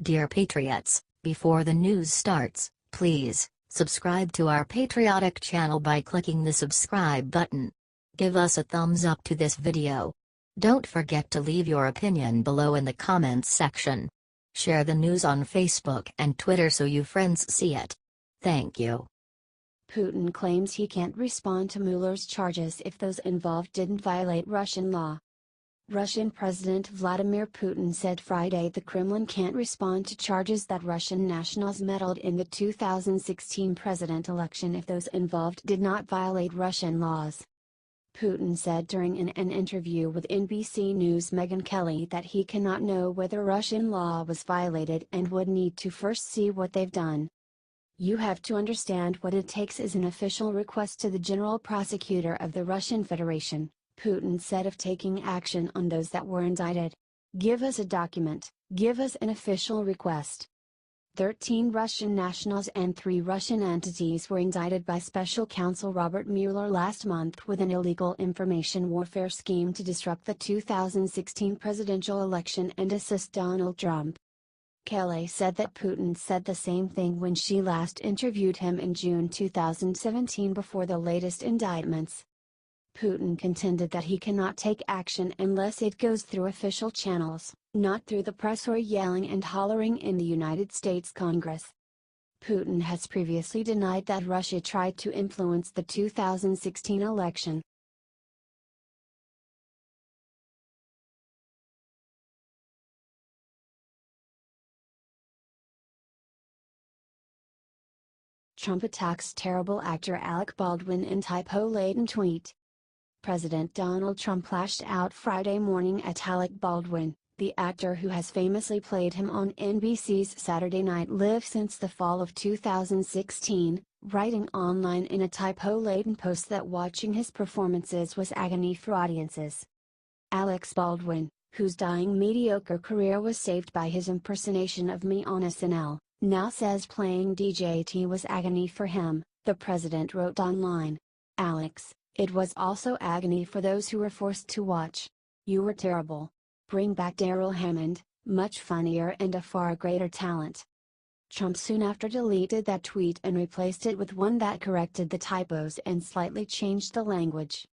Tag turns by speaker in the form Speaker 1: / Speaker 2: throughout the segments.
Speaker 1: Dear Patriots, before the news starts, please subscribe to our patriotic channel by clicking the subscribe button. Give us a thumbs up to this video. Don't forget to leave your opinion below in the comments section. Share the news on Facebook and Twitter so you friends see it. Thank you.
Speaker 2: Putin claims he can't respond to Mueller's charges if those involved didn't violate Russian law. Russian President Vladimir Putin said Friday the Kremlin can't respond to charges that Russian nationals meddled in the 2016 president election if those involved did not violate Russian laws. Putin said during an interview with NBC News' Megyn Kelly that he cannot know whether Russian law was violated and would need to first see what they've done. "You have to understand what it takes is an official request to the general prosecutor of the Russian Federation," Putin said, of taking action on those that were indicted. "Give us a document, give us an official request." 13 Russian nationals and 3 Russian entities were indicted by special counsel Robert Mueller last month with an illegal information warfare scheme to disrupt the 2016 presidential election and assist Donald Trump. Kelly said that Putin said the same thing when she last interviewed him in June 2017 before the latest indictments. Putin contended that he cannot take action unless it goes through official channels, not through the press or yelling and hollering in the United States Congress. Putin has previously denied that Russia tried to influence the 2016 election. Trump attacks terrible actor Alec Baldwin in typo-laden tweet. President Donald Trump lashed out Friday morning at Alec Baldwin, the actor who has famously played him on NBC's Saturday Night Live since the fall of 2016, writing online in a typo-laden post that watching his performances was agony for audiences. Alex Baldwin, whose dying mediocre career was saved by his impersonation of me on SNL, now says playing DJT was agony for him, the president wrote online. "Alex, it was also agony for those who were forced to watch. You were terrible. Bring back Darrell Hammond, much funnier and a far greater talent." Trump soon after deleted that tweet and replaced it with one that corrected the typos and slightly changed the language.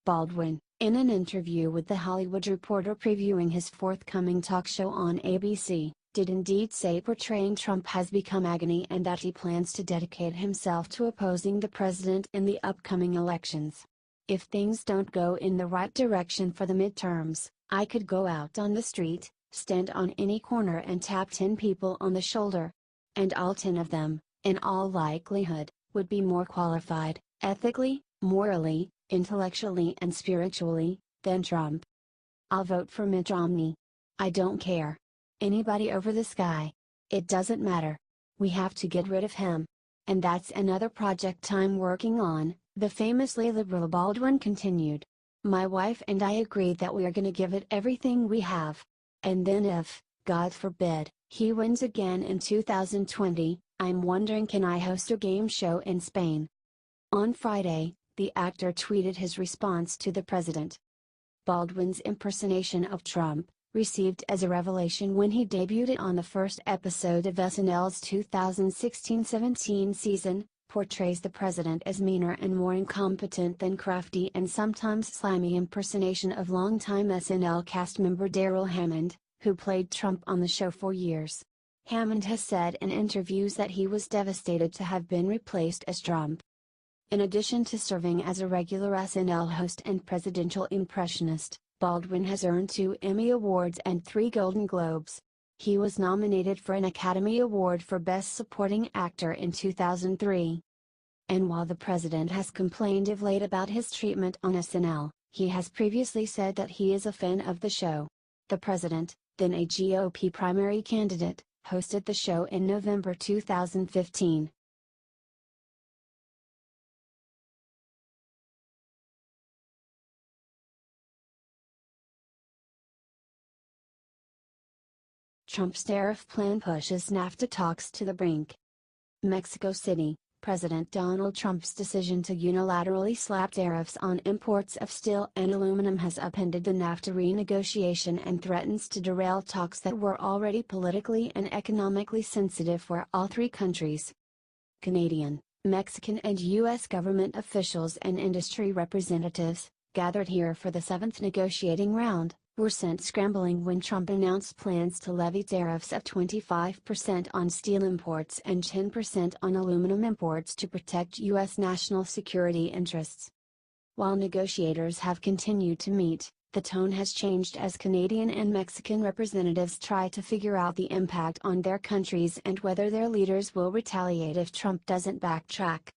Speaker 2: Baldwin, in an interview with The Hollywood Reporter previewing his forthcoming talk show on ABC, did indeed say portraying Trump has become agony and that he plans to dedicate himself to opposing the president in the upcoming elections. "If things don't go in the right direction for the midterms, I could go out on the street, stand on any corner and tap 10 people on the shoulder. And all 10 of them, in all likelihood, would be more qualified, ethically, morally, intellectually and spiritually, than Trump. I'll vote for Mitt Romney. I don't care. Anybody over the sky. It doesn't matter. We have to get rid of him. And that's another project I'm working on," the famously liberal Baldwin continued. "My wife and I agreed that we are gonna give it everything we have. And then if, God forbid, he wins again in 2020, I'm wondering can I host a game show in Spain?" On Friday, the actor tweeted his response to the president. Baldwin's impersonation of Trump, received as a revelation when he debuted it on the first episode of SNL's 2016-17 season, portrays the president as meaner and more incompetent than crafty and sometimes slimy impersonation of longtime SNL cast member Darrell Hammond, who played Trump on the show for years. Hammond has said in interviews that he was devastated to have been replaced as Trump. In addition to serving as a regular SNL host and presidential impressionist, Baldwin has earned 2 Emmy Awards and 3 Golden Globes. He was nominated for an Academy Award for Best Supporting Actor in 2003. And while the president has complained of late about his treatment on SNL, he has previously said that he is a fan of the show. The president, then a GOP primary candidate, hosted the show in November 2015. Trump's tariff plan pushes NAFTA talks to the brink. Mexico City, President Donald Trump's decision to unilaterally slap tariffs on imports of steel and aluminum has upended the NAFTA renegotiation and threatens to derail talks that were already politically and economically sensitive for all three countries. Canadian, Mexican and U.S. government officials and industry representatives, gathered here for the seventh negotiating round, were sent scrambling when Trump announced plans to levy tariffs of 25% on steel imports and 10% on aluminum imports to protect U.S. national security interests. While negotiators have continued to meet, the tone has changed as Canadian and Mexican representatives try to figure out the impact on their countries and whether their leaders will retaliate if Trump doesn't backtrack.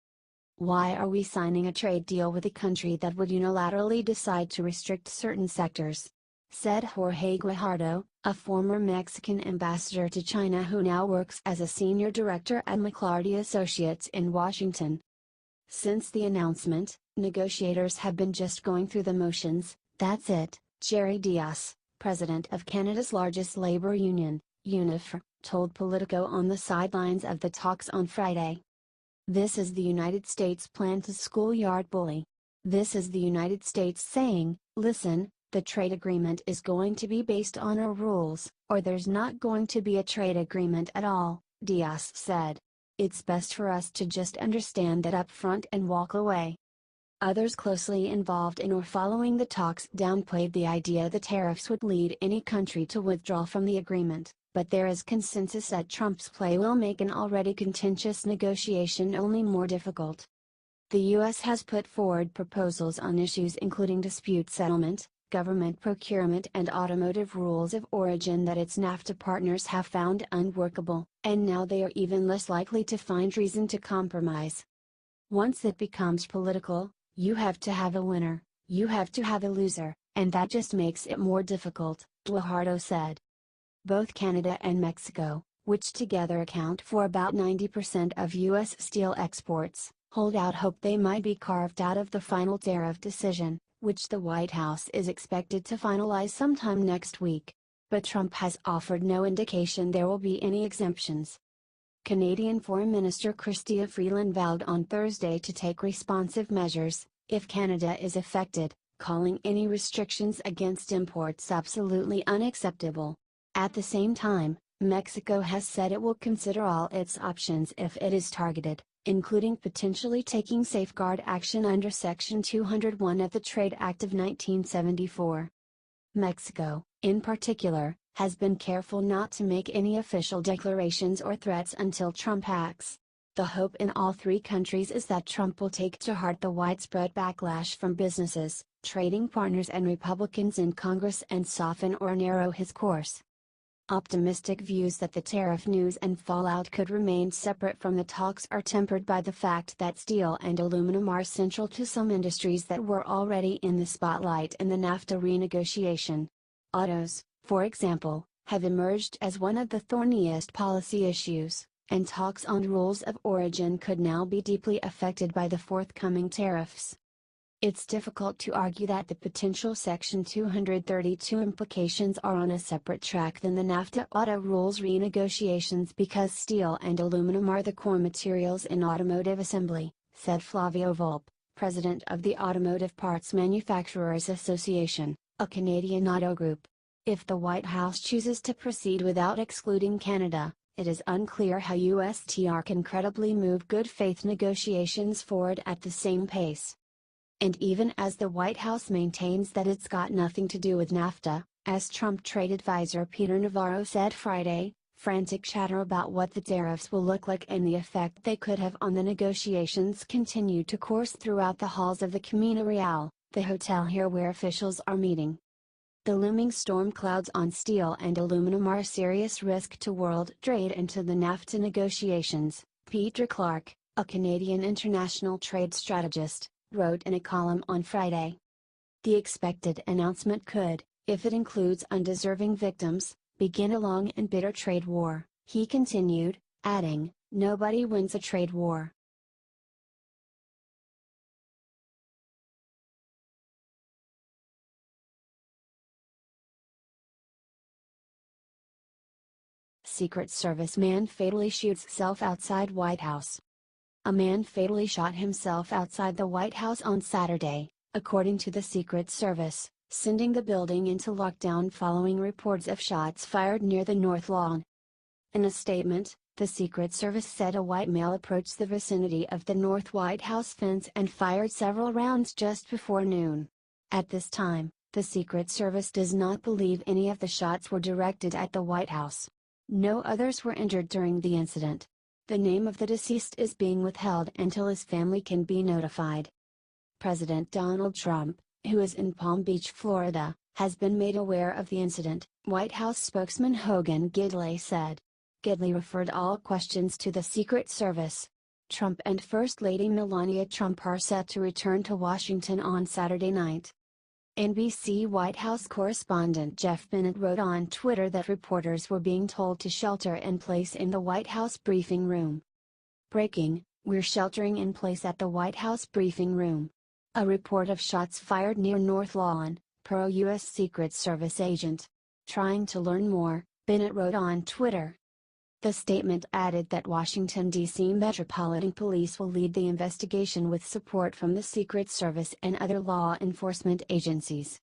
Speaker 2: Why are we signing a trade deal with a country that would unilaterally decide to restrict certain sectors? Said Jorge Guajardo, a former Mexican ambassador to China who now works as a senior director at McLarty Associates in Washington. Since the announcement, negotiators have been just going through the motions, that's it, Jerry Dias, president of Canada's largest labor union, UNIFR, told Politico on the sidelines of the talks on Friday. This is the United States' plan to schoolyard bully. This is the United States saying, listen, the trade agreement is going to be based on our rules, or there's not going to be a trade agreement at all, Dias said. It's best for us to just understand that up front and walk away. Others closely involved in or following the talks downplayed the idea the tariffs would lead any country to withdraw from the agreement, but there is consensus that Trump's play will make an already contentious negotiation only more difficult. The U.S. has put forward proposals on issues including dispute settlement, government procurement and automotive rules of origin that its NAFTA partners have found unworkable, and now they are even less likely to find reason to compromise. Once it becomes political, you have to have a winner, you have to have a loser, and that just makes it more difficult, Guajardo said. Both Canada and Mexico, which together account for about 90% of U.S. steel exports, hold out hope they might be carved out of the final tariff decision, which the White House is expected to finalize sometime next week. But Trump has offered no indication there will be any exemptions. Canadian Foreign Minister Chrystia Freeland vowed on Thursday to take responsive measures, if Canada is affected, calling any restrictions against imports absolutely unacceptable. At the same time, Mexico has said it will consider all its options if it is targeted, including potentially taking safeguard action under Section 201 of the Trade Act of 1974. Mexico, in particular, has been careful not to make any official declarations or threats until Trump acts. The hope in all three countries is that Trump will take to heart the widespread backlash from businesses, trading partners and Republicans in Congress and soften or narrow his course. Optimistic views that the tariff news and fallout could remain separate from the talks are tempered by the fact that steel and aluminum are central to some industries that were already in the spotlight in the NAFTA renegotiation. Autos, for example, have emerged as one of the thorniest policy issues, and talks on rules of origin could now be deeply affected by the forthcoming tariffs. It's difficult to argue that the potential Section 232 implications are on a separate track than the NAFTA auto rules renegotiations because steel and aluminum are the core materials in automotive assembly, said Flavio Volpe, president of the Automotive Parts Manufacturers Association, a Canadian auto group. If the White House chooses to proceed without excluding Canada, it is unclear how USTR can credibly move good faith negotiations forward at the same pace. And even as the White House maintains that it's got nothing to do with NAFTA, as Trump trade advisor Peter Navarro said Friday, frantic chatter about what the tariffs will look like and the effect they could have on the negotiations continue to course throughout the halls of the Camino Real, the hotel here where officials are meeting. The looming storm clouds on steel and aluminum are a serious risk to world trade and to the NAFTA negotiations, Peter Clark, a Canadian international trade strategist, wrote in a column on Friday. The expected announcement could, if it includes undeserving victims, begin a long and bitter trade war, he continued, adding, nobody wins a trade war. Secret Service man fatally shoots self outside White House. A man fatally shot himself outside the White House on Saturday, according to the Secret Service, sending the building into lockdown following reports of shots fired near the North Lawn. In a statement, the Secret Service said a white male approached the vicinity of the North White House fence and fired several rounds just before noon. At this time, the Secret Service does not believe any of the shots were directed at the White House. No others were injured during the incident. The name of the deceased is being withheld until his family can be notified. President Donald Trump, who is in Palm Beach, Florida, has been made aware of the incident, White House spokesman Hogan Gidley said. Gidley referred all questions to the Secret Service. Trump and First Lady Melania Trump are set to return to Washington on Saturday night. NBC White House correspondent Jeff Bennett wrote on Twitter that reporters were being told to shelter in place in the White House briefing room. Breaking: we're sheltering in place at the White House briefing room. A report of shots fired near North Lawn, per a U.S. Secret Service agent. Trying to learn more, Bennett wrote on Twitter. The statement added that Washington, D.C. Metropolitan Police will lead the investigation with support from the Secret Service and other law enforcement agencies.